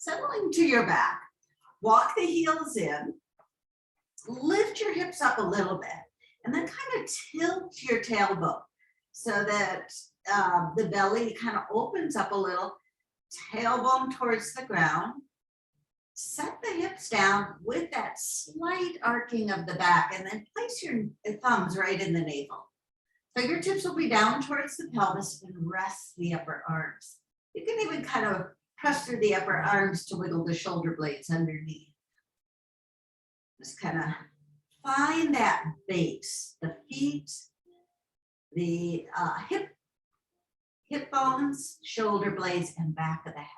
Settling to your back, walk the heels in, lift your hips up a little bit, and then kind of tilt your tailbone so that the belly kind of opens up a little, tailbone towards the ground. Set the hips down with that slight arcing of the back, and then place your thumbs right in the navel. Fingertips will be down towards the pelvis and rest the upper arms. You can even kind of press through the upper arms to wiggle the shoulder blades underneath. Just kind of find that base, the feet, the hip bones, shoulder blades, and back of the head.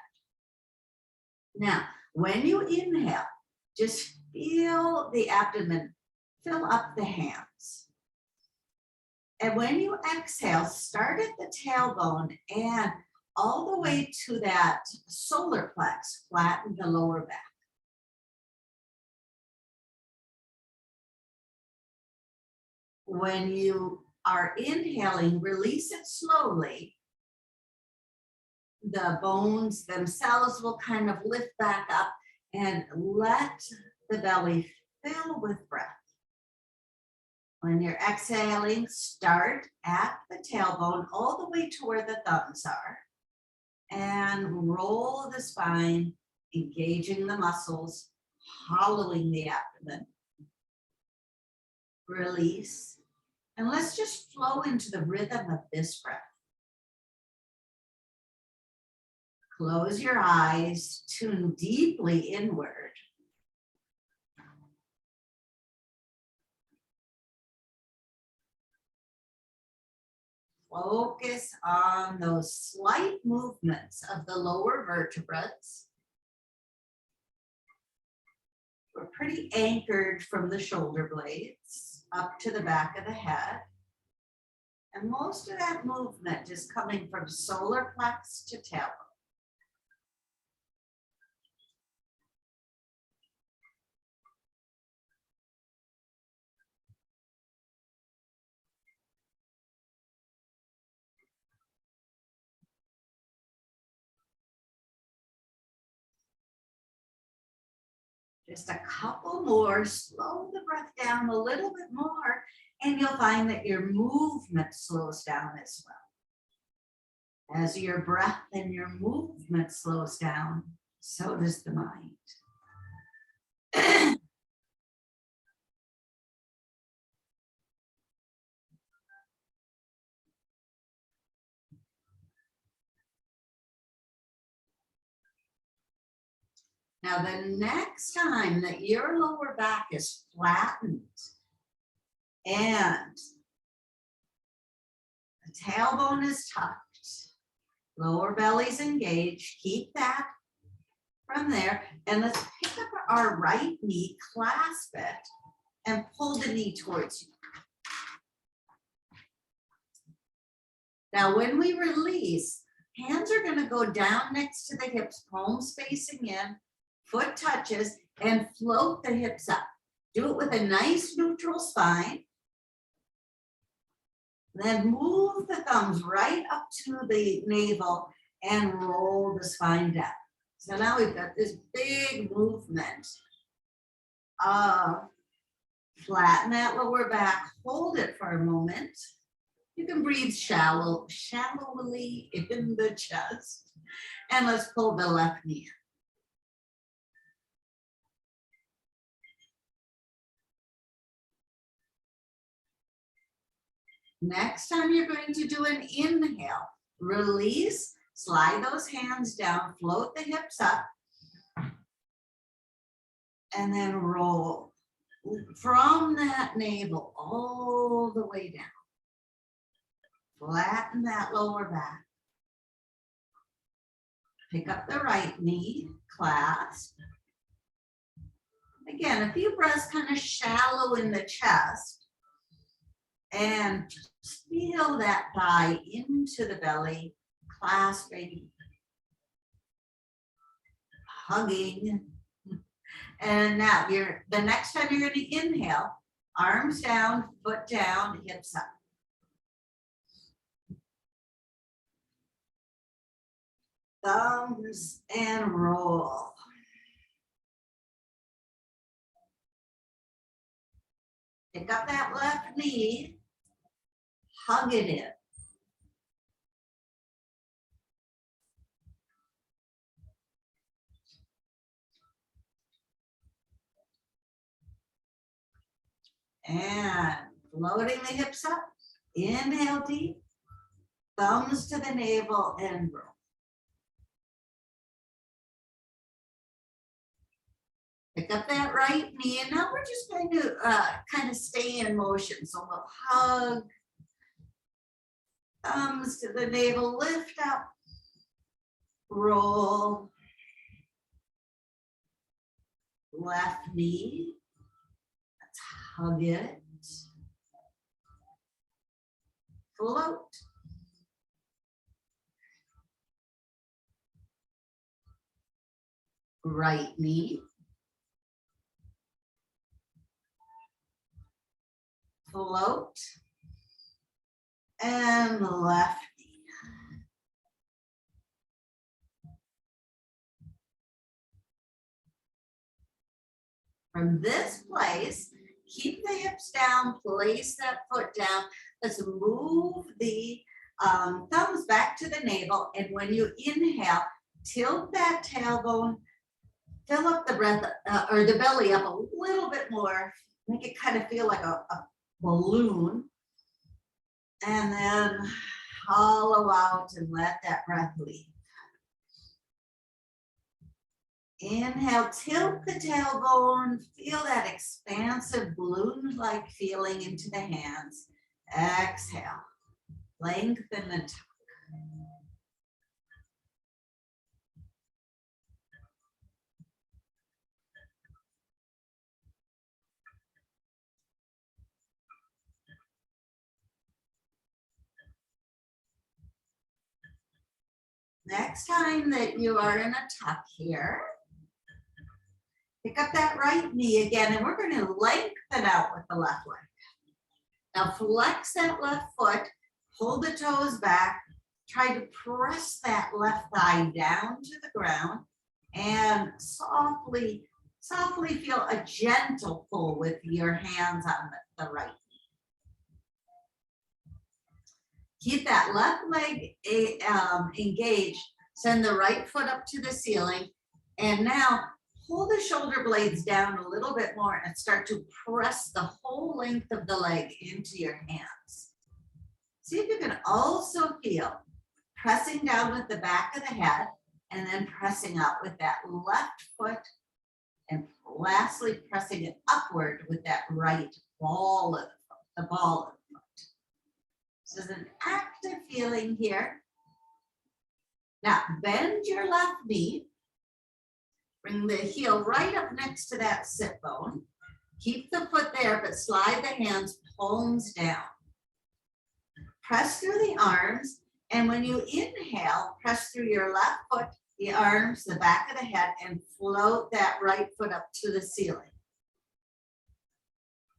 Now, when you inhale, just feel the abdomen fill up the hands. And when you exhale, start at the tailbone and all the way to that solar plex, flatten the lower back. When you are inhaling, release it slowly. The bones themselves will kind of lift back up and let the belly fill with breath. When you're exhaling, start at the tailbone all the way to where the thumbs are and roll the spine, engaging the muscles, hollowing the abdomen. Release, and let's just flow into the rhythm of this breath. Close your eyes, tune deeply inward. Focus on those slight movements of the lower vertebrae. We're pretty anchored from the shoulder blades up to the back of the head. And most of that movement is coming from solar plex to tailbone. Just a couple more, slow the breath down a little bit more, and you'll find that your movement slows down as well. As your breath and your movement slows down, so does the mind. Now, the next time that your lower back is flattened and the tailbone is tucked, lower belly's engaged, keep that from there. And let's pick up our right knee, clasp it, and pull the knee towards you. Now, when we release, hands are going to go down next to the hips, palms facing in. Foot touches, and float the hips up. Do it with a nice neutral spine. Then move the thumbs right up to the navel and roll the spine down. So now we've got this big movement. Flatten that lower back, hold it for a moment. You can breathe shallowly in the chest. And let's pull the left knee in. Next time you're going to do an inhale, release, slide those hands down, float the hips up, and then roll from that navel all the way down. Flatten that lower back. Pick up the right knee, clasp. Again, a few breaths kind of shallow in the chest. And just feel that thigh into the belly, clasping, hugging. And now the next time you're going to inhale, arms down, foot down, hips up. Thumbs and roll. Pick up that left knee, hug it in. And floating the hips up, inhale deep, thumbs to the navel and roll. Pick up that right knee, and now we're just going to kind of stay in motion. So we'll hug, thumbs to the navel, lift up, roll. Left knee, let's hug it, float. Right knee, float, and left knee. From this place, keep the hips down, place that foot down. Let's move the thumbs back to the navel, and when you inhale, tilt that tailbone, fill up the breath or the belly up a little bit more, make it kind of feel like a balloon, and then hollow out and let that breath leave. Inhale, tilt the tailbone, feel that expansive balloon-like feeling into the hands. Exhale, lengthen and tuck. Next time that you are in a tuck here, pick up that right knee again, and we're going to lengthen out with the left leg. Now flex that left foot, pull the toes back, try to press that left thigh down to the ground, and softly feel a gentle pull with your hands on the right knee. Keep that left leg engaged, send the right foot up to the ceiling, and now pull the shoulder blades down a little bit more and start to press the whole length of the leg into your hands. See if you can also feel pressing down with the back of the head and then pressing up with that left foot, and lastly pressing it upward with that right ball of the ball of the foot. This is an active feeling here. Now bend your left knee. Bring the heel right up next to that sit bone. Keep the foot there, but slide the hands palms down. Press through the arms, and when you inhale, press through your left foot, the arms, the back of the head, and float that right foot up to the ceiling.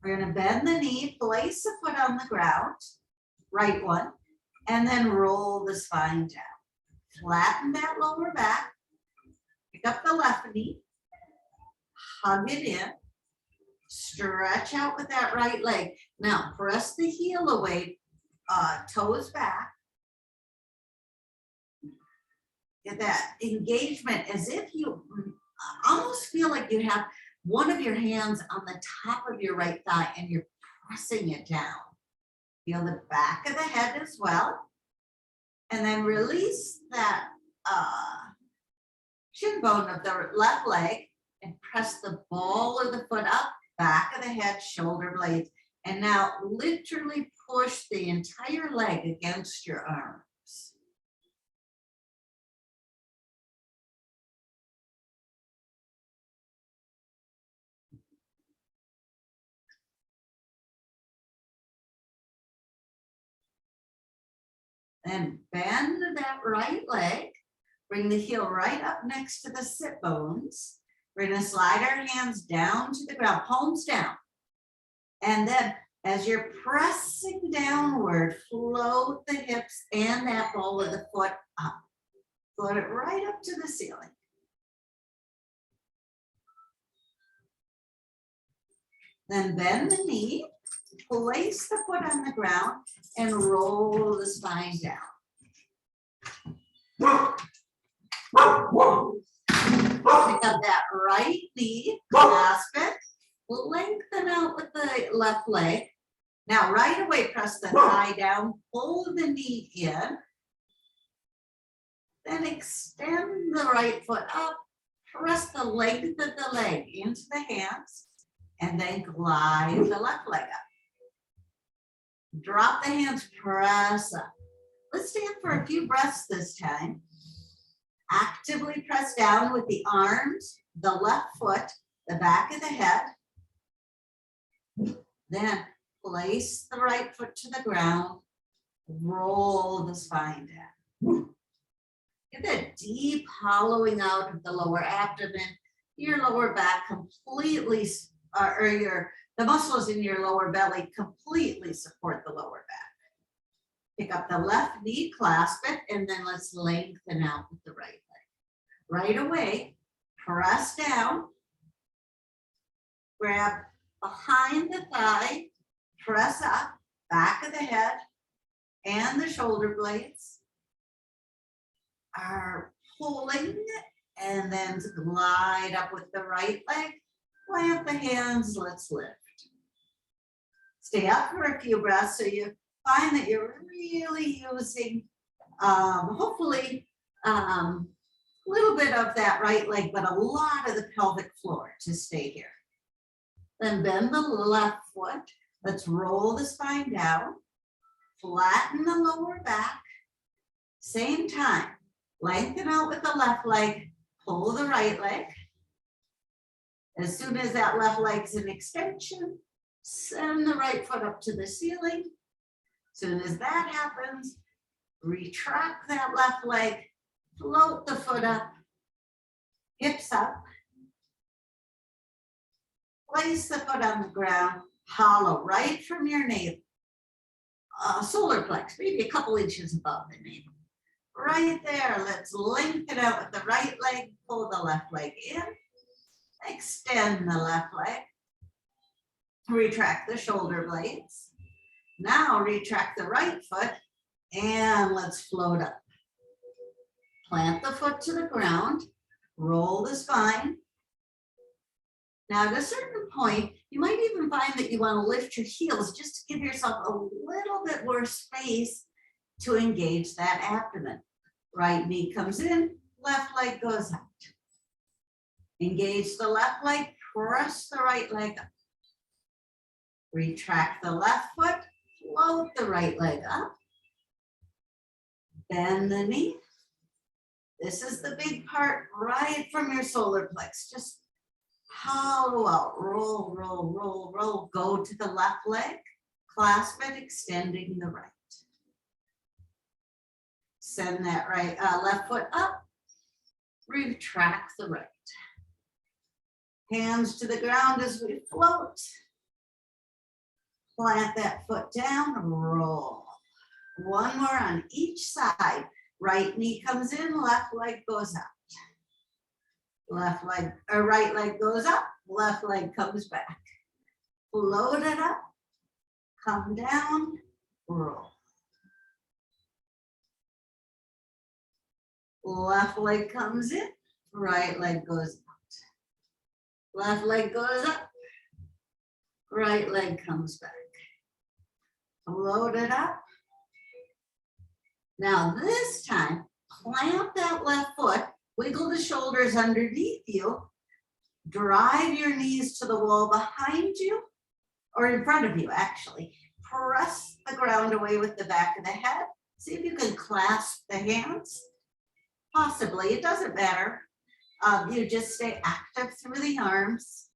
We're going to bend the knee, place the foot on the ground, right one, and then roll the spine down. Flatten that lower back. Pick up the left knee, hug it in, stretch out with that right leg. Now press the heel away, toes back. Get that engagement as if you almost feel like you have one of your hands on the top of your right thigh and you're pressing it down. Feel the back of the head as well. And then release that shin bone of the left leg and press the ball of the foot up, back of the head, shoulder blades. And now literally push the entire leg against your arms. Then bend that right leg. Bring the heel right up next to the sit bones. We're going to slide our hands down to the ground, palms down. And then as you're pressing downward, float the hips and that ball of the foot up. Float it right up to the ceiling. Then bend the knee, place the foot on the ground and roll the spine down. Pick up that right knee, clasp it, lengthen out with the left leg. Now right away, press the thigh down, pull the knee in, then extend the right foot up, press the length of the leg into the hands, and then glide the left leg up. Drop the hands, press up. Let's stand for a few breaths this time. Actively press down with the arms, the left foot, the back of the head. Then place the right foot to the ground, roll the spine down. Get that deep hollowing out of the lower abdomen, your lower back completely, the muscles in your lower belly completely support the lower back. Pick up the left knee, clasp it, and then let's lengthen out with the right leg. Right away, press down, grab behind the thigh, press up, back of the head, and the shoulder blades are pulling, and then glide up with the right leg, plant the hands, let's lift. Stay up for a few breaths so you find that you're really using, hopefully, a little bit of that right leg, but a lot of the pelvic floor to stay here. Then bend the left foot. Let's roll the spine down, flatten the lower back. Same time, lengthen out with the left leg, pull the right leg. As soon as that left leg's in extension, send the right foot up to the ceiling. As soon as that happens, retract that left leg, float the foot up, hips up. Place the foot on the ground, hollow right from your navel. Solar plex, maybe a couple inches above the navel. Right there, let's lengthen out with the right leg, pull the left leg in, extend the left leg, retract the shoulder blades. Now retract the right foot and let's float up. Plant the foot to the ground, roll the spine. Now at a certain point, you might even find that you want to lift your heels just to give yourself a little bit more space to engage that abdomen. Right knee comes in, left leg goes out. Engage the left leg, press the right leg up. Retract the left foot, float the right leg up. Bend the knee. This is the big part right from your solar plex. Just hollow out, roll, roll, roll, roll. Go to the left leg, clasp it, extending the right. Send that left foot up, retract the right. Hands to the ground as we float. Plant that foot down, roll. One more on each side. Right knee comes in, left leg goes out. Left leg, or right leg goes up, left leg comes back. Float it up, come down, roll. Left leg comes in, right leg goes out. Left leg goes up, right leg comes back. Float it up. Now this time, plant that left foot, wiggle the shoulders underneath you, drive your knees to the wall behind you, or in front of you actually. Press the ground away with the back of the head. See if you can clasp the hands. Possibly, it doesn't matter. You just stay active through the arms.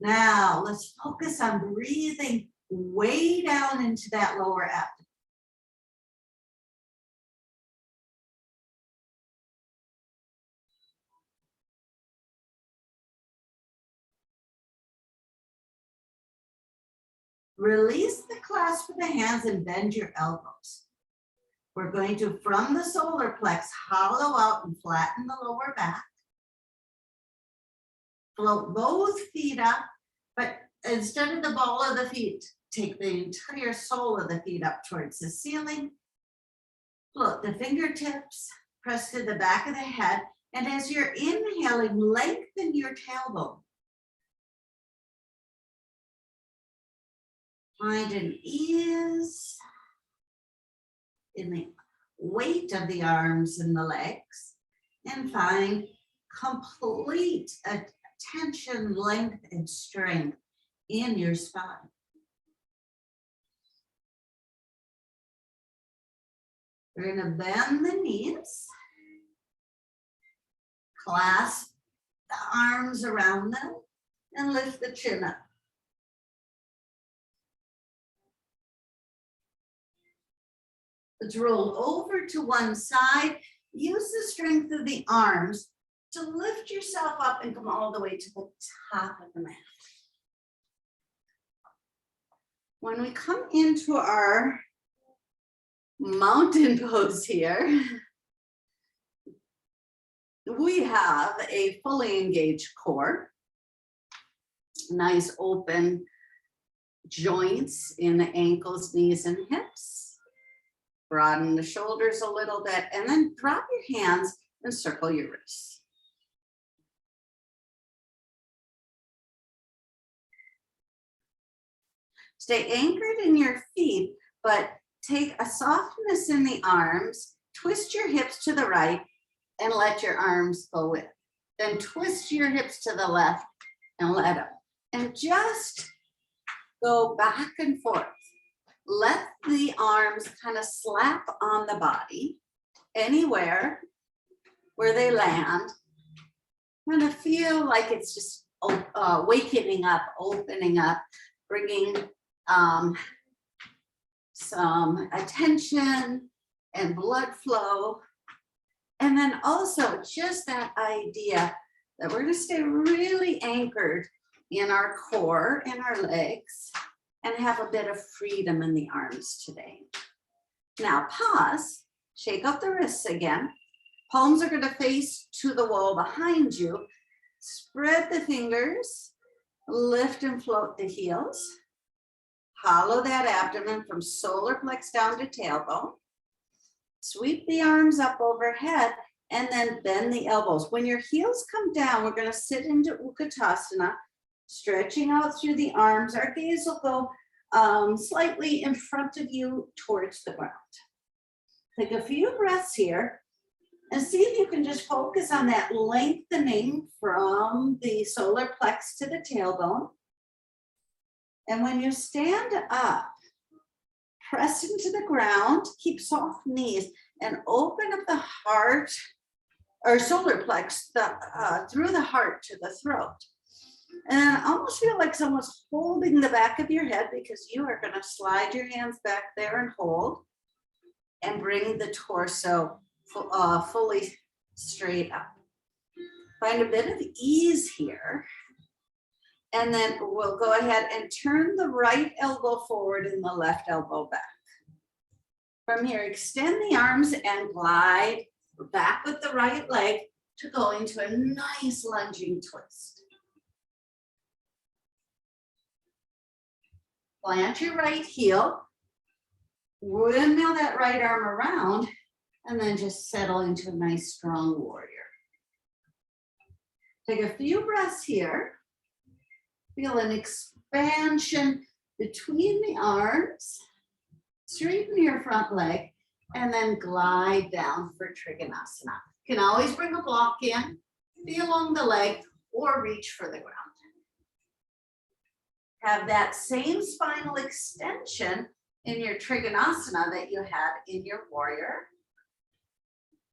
Now let's focus on breathing way down into that lower abdomen. Release the clasp of the hands and bend your elbows. We're going to, from the solar plex, hollow out and flatten the lower back. Float both feet up, but instead of the ball of the feet take the entire sole of the feet up towards the ceiling. Float the fingertips, press to the back of the head. And as you're inhaling, lengthen your tailbone. Find an ease in the weight of the arms and the legs, and find complete attention, length, and strength in your spine. We're going to bend the knees, clasp the arms around them, and lift the chin up. Let's roll over to one side. Use the strength of the arms to lift yourself up and come all the way to the top of the mat. When we come into our mountain pose here, we have a fully engaged core, nice open joints in the ankles, knees, and hips. Broaden the shoulders a little bit, and then drop your hands and circle your wrists. Stay anchored in your feet, but take a softness in the arms, twist your hips to the right, and let your arms go with. Then twist your hips to the left and let them. And just go back and forth. Let the arms kind of slap on the body, anywhere where they land. Kind of feel like it's just wakening up, opening up, bringing some attention and blood flow. And then also just that idea that we're going to stay really anchored in our core and our legs, and have a bit of freedom in the arms today. Now pause, shake out the wrists again. Palms are going to face to the wall behind you. Spread the fingers, lift and float the heels. Hollow that abdomen from solar plex down to tailbone. Sweep the arms up overhead and then bend the elbows. When your heels come down, we're going to sit into Utkatasana, stretching out through the arms. Our gaze will go slightly in front of you towards the ground. Take a few breaths here and see if you can just focus on that lengthening from the solar plex to the tailbone. And when you stand up, press into the ground, keep soft knees, and open up the heart or solar plex through the heart to the throat. And almost feel like someone's holding the back of your head, because you are going to slide your hands back there and hold and bring the torso fully straight up. Find a bit of ease here. And then we'll go ahead and turn the right elbow forward and the left elbow back. From here, extend the arms and glide back with the right leg to go into a nice lunging twist. Plant your right heel, windmill that right arm around, and then just settle into a nice strong warrior. Take a few breaths here. Feel an expansion between the arms. Straighten your front leg and then glide down for Trikonasana. You can always bring a block in, be along the leg, or reach for the ground. Have that same spinal extension in your Trikonasana that you had in your warrior.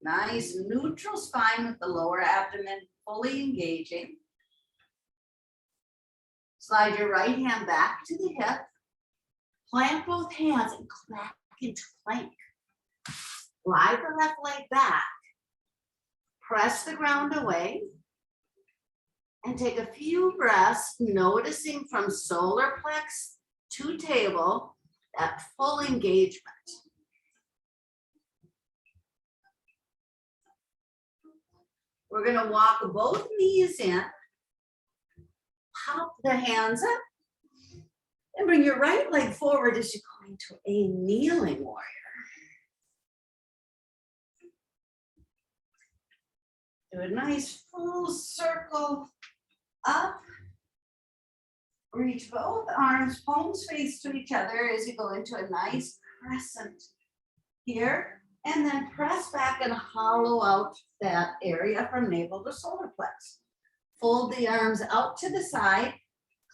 Nice neutral spine with the lower abdomen fully engaging. Slide your right hand back to the hip. Plant both hands and go back into plank. Glide the left leg back. Press the ground away. And take a few breaths, noticing from solar plex to table, that full engagement. We're going to walk both knees in, pop the hands up, And bring your right leg forward as you go into a kneeling warrior. Do a nice full circle up. Reach both arms, palms face to each other as you go into a nice crescent here. And then press back and hollow out that area from navel to solar plex. Fold the arms out to the side,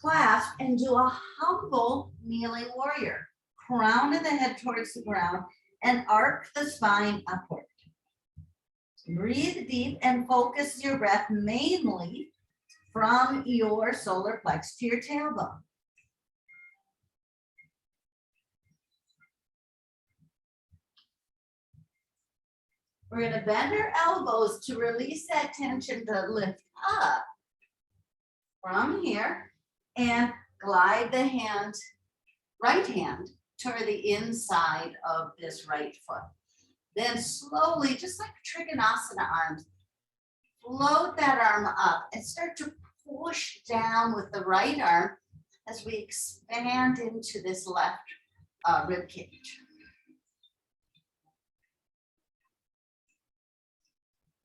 clasp, and do a humble kneeling warrior. Crown of the head towards the ground and arc the spine upward. Breathe deep and focus your breath mainly from your solar plex to your tailbone. We're going to bend our elbows to release that tension to lift up from here and glide the hand, right hand, toward the inside of this right foot. Then slowly, just like Trikonasana arms, float that arm up and start to push down with the right arm as we expand into this left rib cage.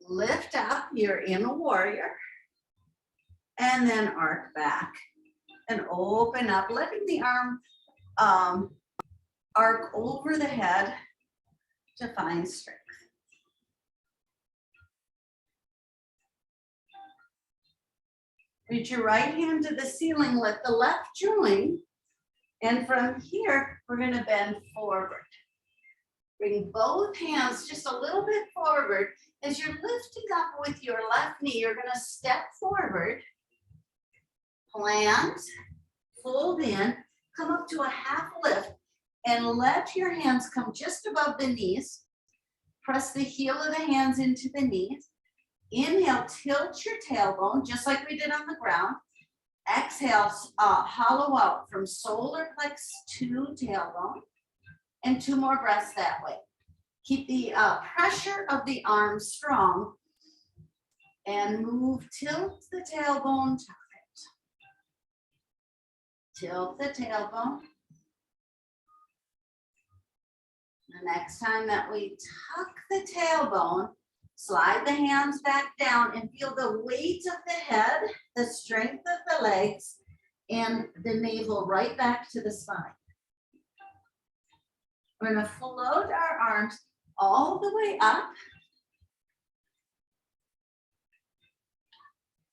Lift up, you're in a warrior, and then arc back and open up, letting the arm arc over the head to find strength. Reach your right hand to the ceiling, lift the left joint, and from here, we're going to bend forward. Bring both hands just a little bit forward. As you're lifting up with your left knee, you're going to step forward, plant, fold in, come up to a half lift, and let your hands come just above the knees. Press the heel of the hands into the knees. Inhale, tilt your tailbone, just like we did on the ground. Exhale, hollow out from solar plex to tailbone. And 2 more breaths that way. Keep the pressure of the arms strong and move, tilt the tailbone, tuck it. Tilt the tailbone. The next time that we tuck the tailbone, slide the hands back down and feel the weight of the head, the strength of the legs, and the navel right back to the spine. We're going to float our arms all the way up.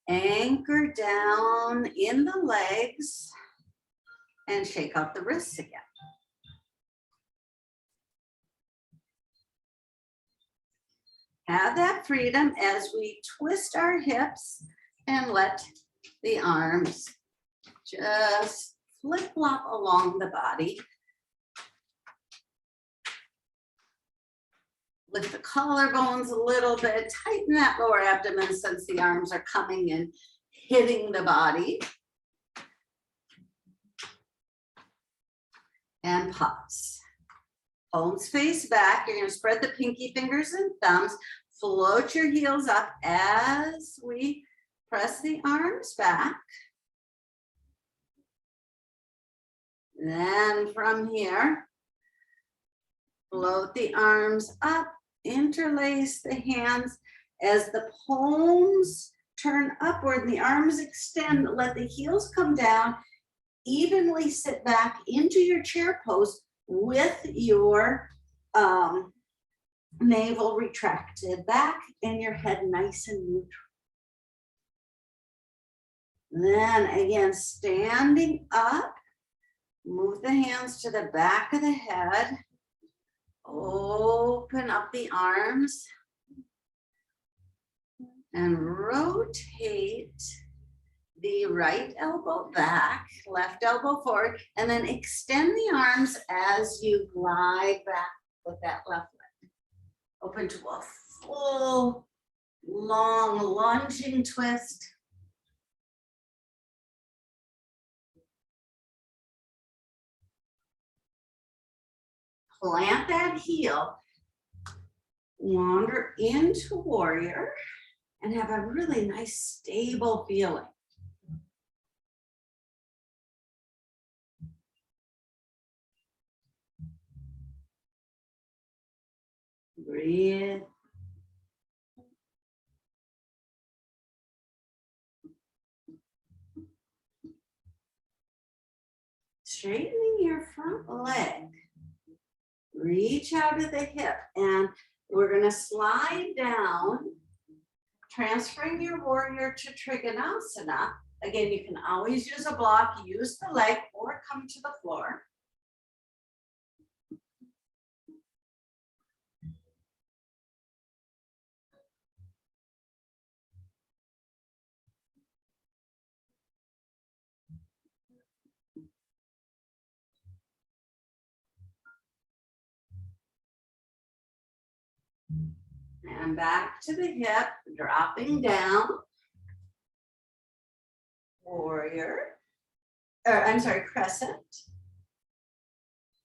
Anchor down in the legs and shake out the wrists again. Have that freedom as we twist our hips and let the arms just flip-flop along the body. Lift the collarbones a little bit, tighten that lower abdomen since the arms are coming and hitting the body. And pause. Palms face back. You're going to spread the pinky fingers and thumbs. Float your heels up as we press the arms back. Then from here, float the arms up, interlace the hands as the palms turn upward and the arms extend. Let the heels come down. Evenly sit back into your chair pose with your navel retracted back and your head nice and neutral. Then again, standing up, move the hands to the back of the head. Open up the arms and rotate the right elbow back, left elbow forward, and then extend the arms as you glide back with that left leg. Open to a full, long, lunging twist. Plant that heel, wander into warrior, and have a really nice stable feeling. Breathe. Straightening your front leg. Reach out of the hip, and we're going to slide down, transferring your warrior to Trikonasana. Again, you can always use a block, use the leg, or come to the floor. And back to the hip, dropping down. Warrior, or I'm sorry, crescent.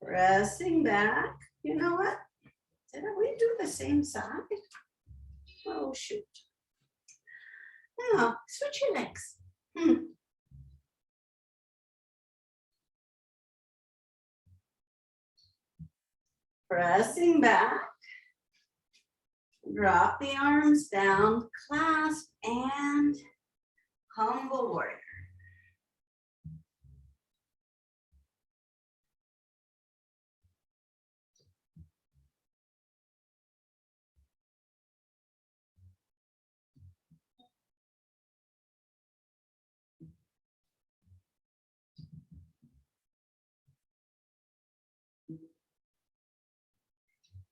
Pressing back. You know what? Did we do the same side? Oh, shoot. No, switch your legs. Pressing back. Drop the arms down, clasp, and humble warrior.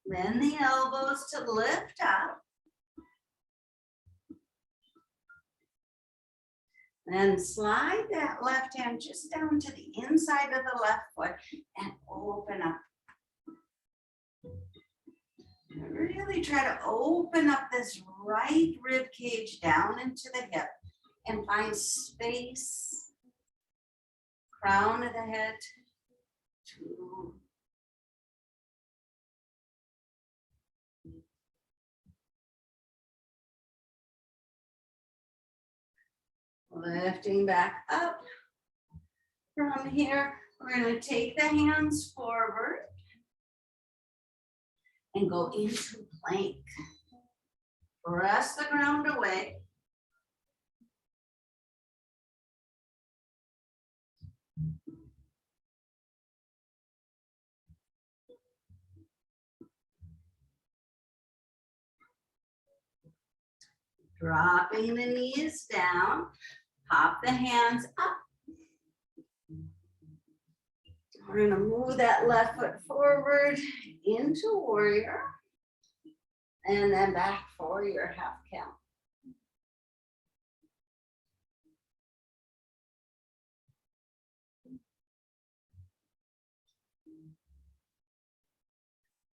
Bend the elbows to lift up. Then slide that left hand just down to the inside of the left foot and open up. Really try to open up this right rib cage down into the hip and find space. Crown of the head. 2. Lifting back up. From here, we're going to take the hands forward and go into plank. Press the ground away. Dropping the knees down, pop the hands up. We're going to move that left foot forward into warrior and then back for your half count.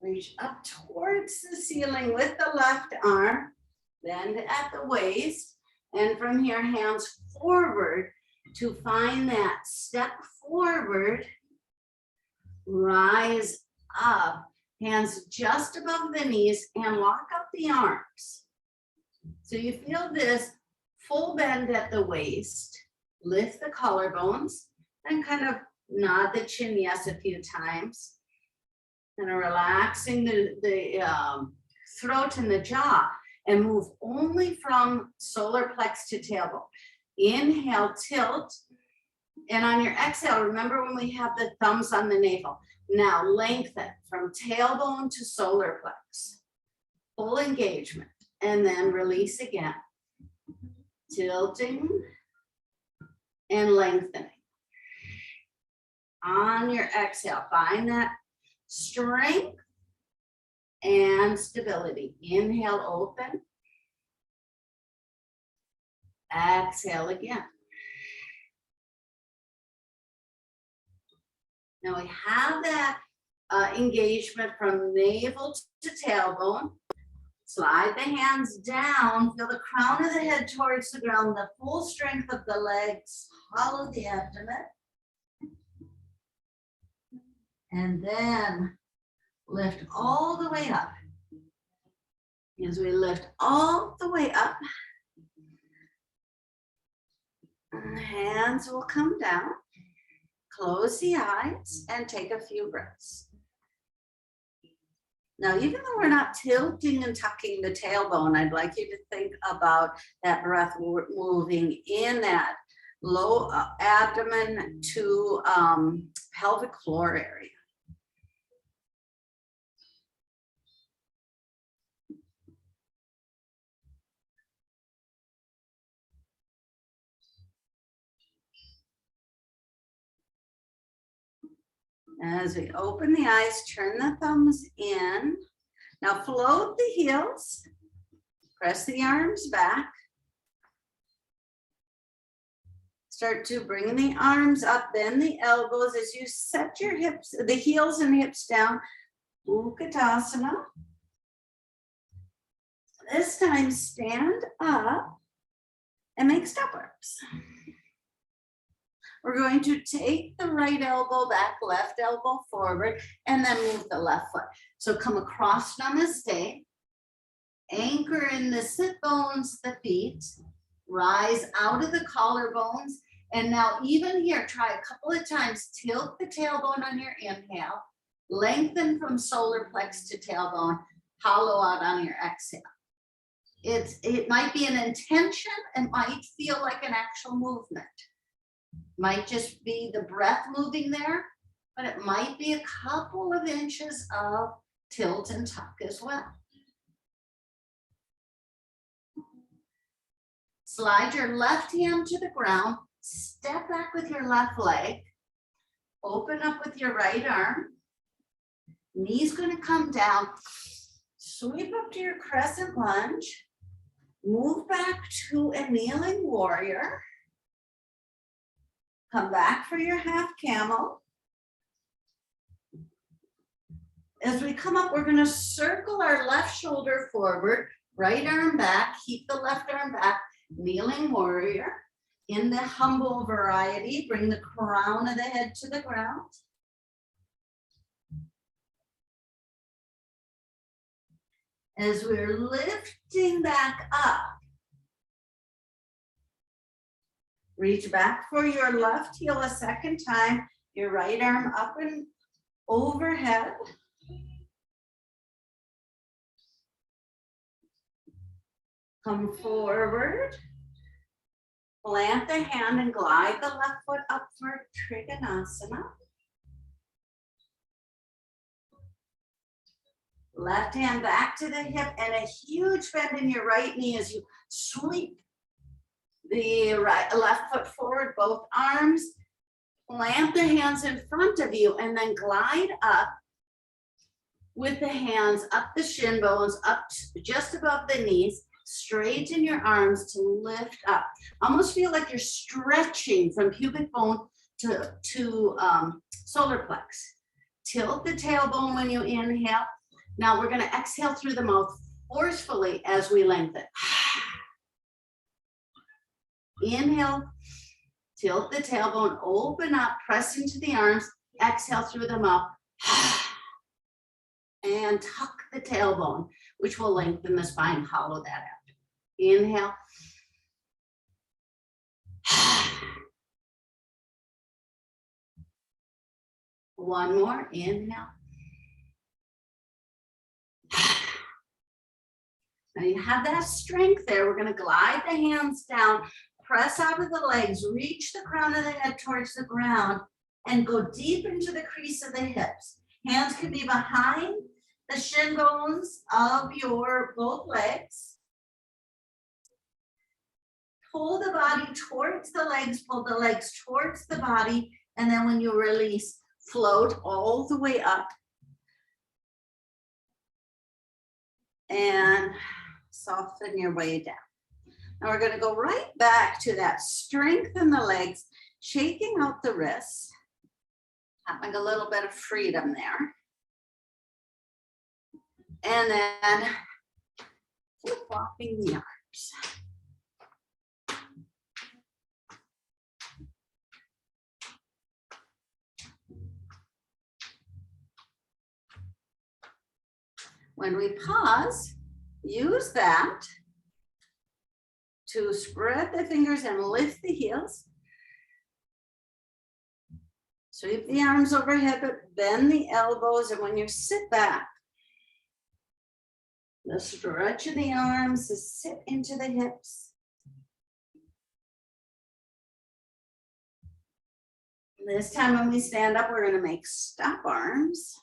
Reach up towards the ceiling with the left arm, bend at the waist, and from here, hands forward to find that step forward, rise up, hands just above the knees, and lock up the arms. So you feel this full bend at the waist, lift the collarbones, and kind of nod the chin yes a few times. And relaxing the throat and the jaw, and move only from solar plex to tailbone. Inhale, tilt, and on your exhale, remember when we have the thumbs on the navel. Now lengthen from tailbone to solar plex. Full engagement, and then release again. Tilting and lengthening. On your exhale, find that strength and stability. Inhale, open. Exhale again. Now we have that engagement from navel to tailbone. Slide the hands down, feel the crown of the head towards the ground, the full strength of the legs, hollow the abdomen. And then lift all the way up. As we lift all the way up, hands will come down. Close the eyes and take a few breaths. Now, even though we're not tilting and tucking the tailbone, I'd like you to think about that breath moving in that low abdomen to pelvic floor area. As we open the eyes, turn the thumbs in. Now float the heels, press the arms back. Start to bring the arms up, bend the elbows as you set your hips, the heels and hips down. Utkatasana. This time stand up and make step reps. We're going to take the right elbow back, left elbow forward, and then move the left foot. So come across namaste, anchor in the sit bones, the feet, rise out of the collarbones. And now even here, try a couple of times, tilt the tailbone on your inhale, lengthen from solar plex to tailbone, hollow out on your exhale. It might be an intention, it might feel like an actual movement. Might just be the breath moving there, but it might be a couple of inches of tilt and tuck as well. Slide your left hand to the ground, step back with your left leg, open up with your right arm, knee's going to come down, sweep up to your crescent lunge, move back to a kneeling warrior. Come back for your half camel. As we come up, we're going to circle our left shoulder forward, right arm back, keep the left arm back, kneeling warrior. In the humble variety, bring the crown of the head to the ground. As we're lifting back up, reach back for your left heel a second time, your right arm up and overhead. Come forward, plant the hand and glide the left foot up for Trikonasana. Left hand back to the hip and a huge bend in your right knee as you sweep the left foot forward, both arms, plant the hands in front of you and then glide up with the hands up the shin bones, up just above the knees, straighten your arms to lift up. Almost feel like you're stretching from pubic bone to solar plex. Tilt the tailbone when you inhale. Now we're going to exhale through the mouth forcefully as we lengthen. Inhale, tilt the tailbone, open up, press into the arms, exhale through the mouth, and tuck the tailbone, which will lengthen the spine, hollow that out. Inhale. One more, inhale. Now you have that strength there. We're going to glide the hands down, press out of the legs, reach the crown of the head towards the ground, and go deep into the crease of the hips. Hands can be behind the shin bones of your both legs. Pull the body towards the legs, pull the legs towards the body, and then when you release, float all the way up. And soften your way down. Now we're going to go right back to that strength in the legs, shaking out the wrists, having a little bit of freedom there. And then flip-flopping the arms. When we pause, use that to spread the fingers and lift the heels. Sweep the arms overhead, but bend the elbows. And when you sit back, The stretch of the arms to sit into the hips. This time when we stand up, we're going to make stop arms.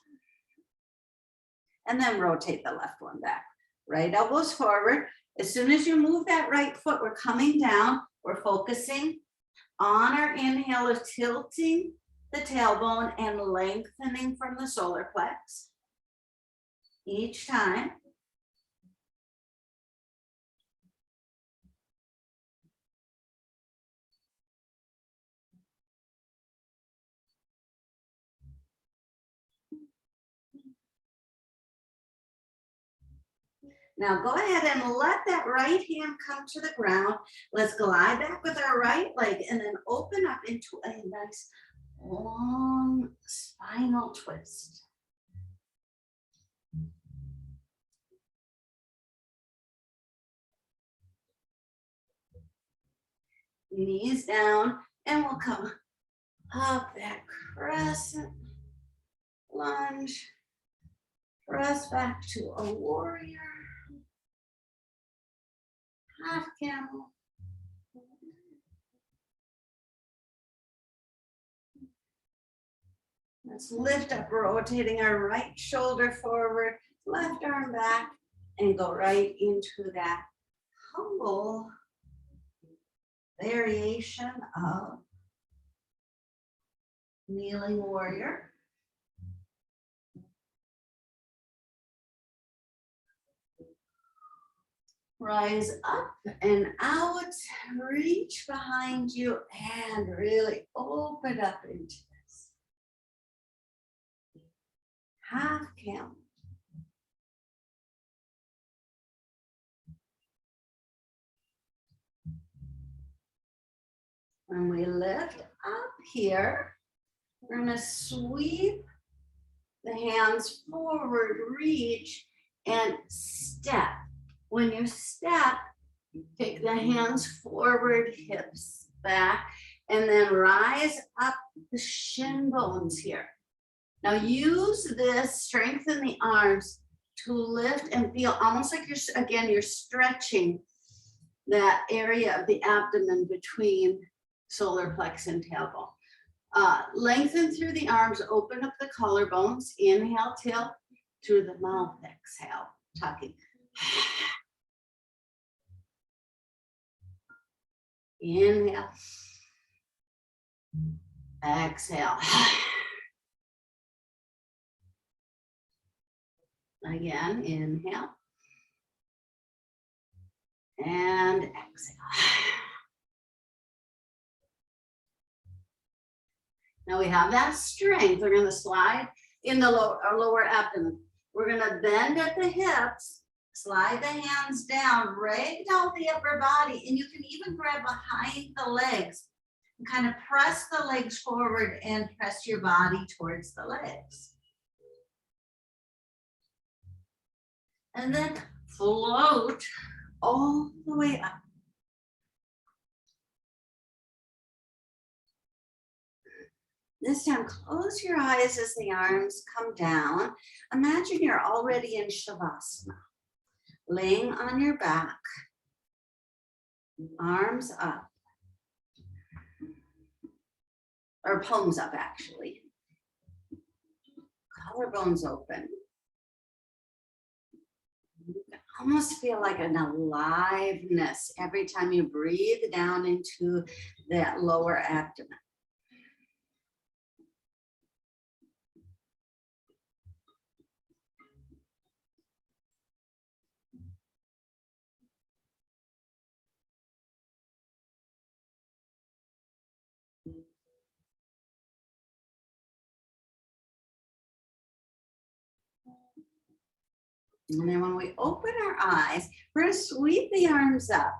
And then rotate the left one back. Right elbows forward. As soon as you move that right foot, we're coming down. We're focusing on our inhale of tilting the tailbone and lengthening from the solar plex. Each time. Now go ahead and let that right hand come to the ground. Let's glide back with our right leg and then open up into a nice long spinal twist. Knees down, and we'll come up that crescent lunge. Press back to a warrior. Half camel. Let's lift up, rotating our right shoulder forward, left arm back, and go right into that humble variation of kneeling warrior. Rise up and out, reach behind you, and really open up into this. Half camel. When we lift up here, we're going to sweep the hands forward, reach, and step. When you step, take the hands forward, hips back, and then rise up the shin bones here. Now use this, strengthen the arms to lift and feel almost like you're stretching that area of the abdomen between solar plex and tailbone. Lengthen through the arms, open up the collarbones, inhale, tilt through the mouth, exhale, tucking. Inhale. Exhale. Again, inhale. And exhale. Now we have that strength. We're going to slide in the lower abdomen. We're going to bend at the hips, slide the hands down, right down the upper body, and you can even grab behind the legs and kind of press the legs forward and press your body towards the legs. And then float all the way up. This time, close your eyes as the arms come down. Imagine you're already in Shavasana, laying on your back, arms up, or palms up actually. Collarbones open. You can almost feel like an aliveness every time you breathe down into that lower abdomen. And then when we open our eyes, we're going to sweep the arms up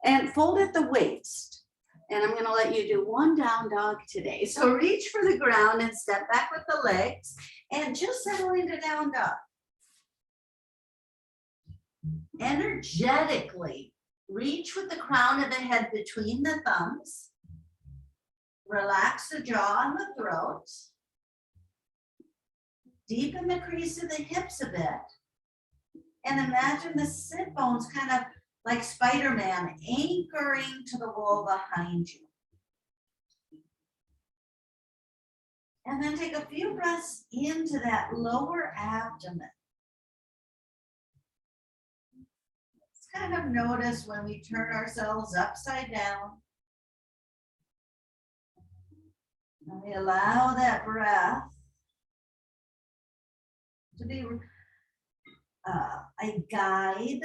and fold at the waist. And I'm going to let you do one down dog today. So reach for the ground and step back with the legs and just settle into down dog. Energetically reach with the crown of the head between the thumbs. Relax the jaw and the throat. Deepen the crease of the hips a bit. And imagine the sit bones kind of like Spider-Man anchoring to the wall behind you. And then take a few breaths into that lower abdomen. Let's kind of notice when we turn ourselves upside down. And we allow that breath to be a guide.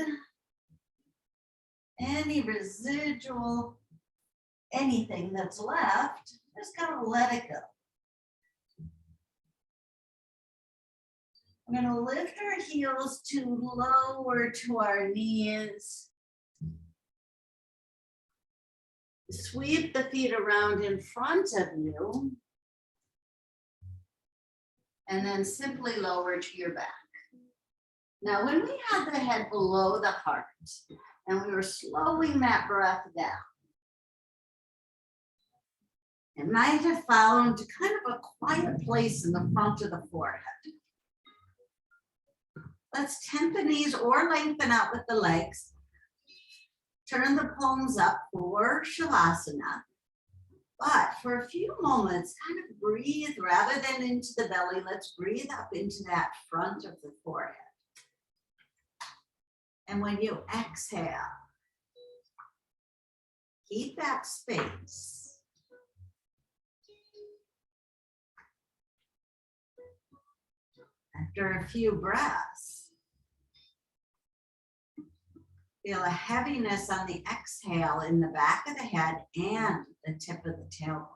Any residual, anything that's left, just gotta let it go. We're gonna lift our heels to lower to our knees. Sweep the feet around in front of you. And then simply lower to your back. Now, when we had the head below the heart and we were slowing that breath down, it might have found kind of a quiet place in the front of the forehead. Let's tent the knees or lengthen out with the legs. Turn the palms up for Shavasana. But for a few moments, kind of breathe rather than into the belly. Let's breathe up into that front of the forehead. And when you exhale, keep that space. After a few breaths, feel a heaviness on the exhale in the back of the head and the tip of the tailbone.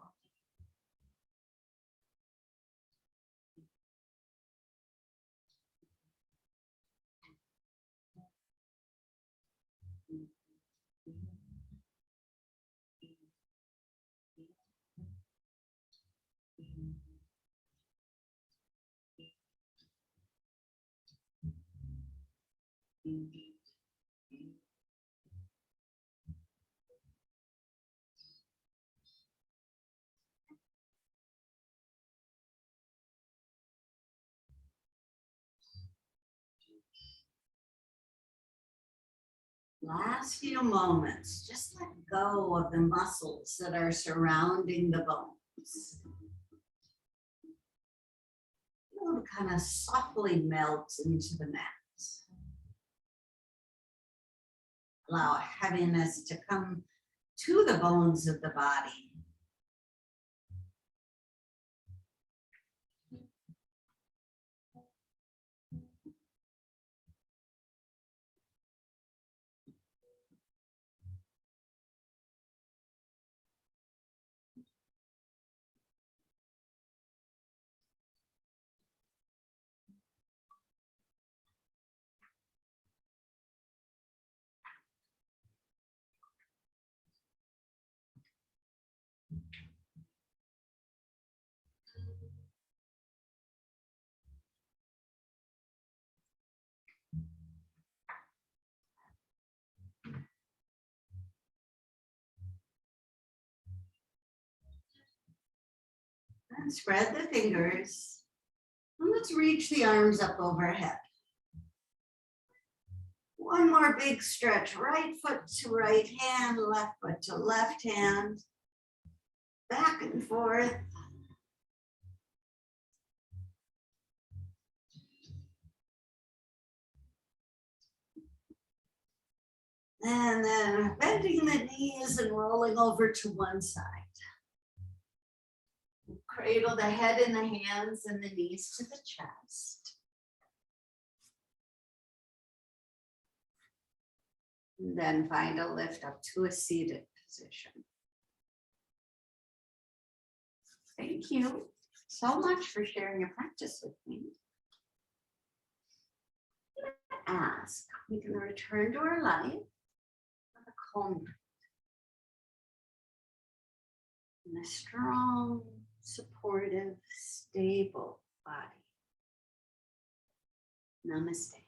Last few moments, just let go of the muscles that are surrounding the bones. Feel kind of softly melt into the mat. Allow heaviness to come to the bones of the body. And spread the fingers. And let's reach the arms up overhead. One more big stretch, right foot to right hand, left foot to left hand. Back and forth. And then bending the knees and rolling over to one side. Cradle the head in the hands and the knees to the chest. And then find a lift up to a seated position. Thank you so much for sharing your practice with me. Ask, we can return to our life with a calm and a strong, supportive, stable body. Namaste.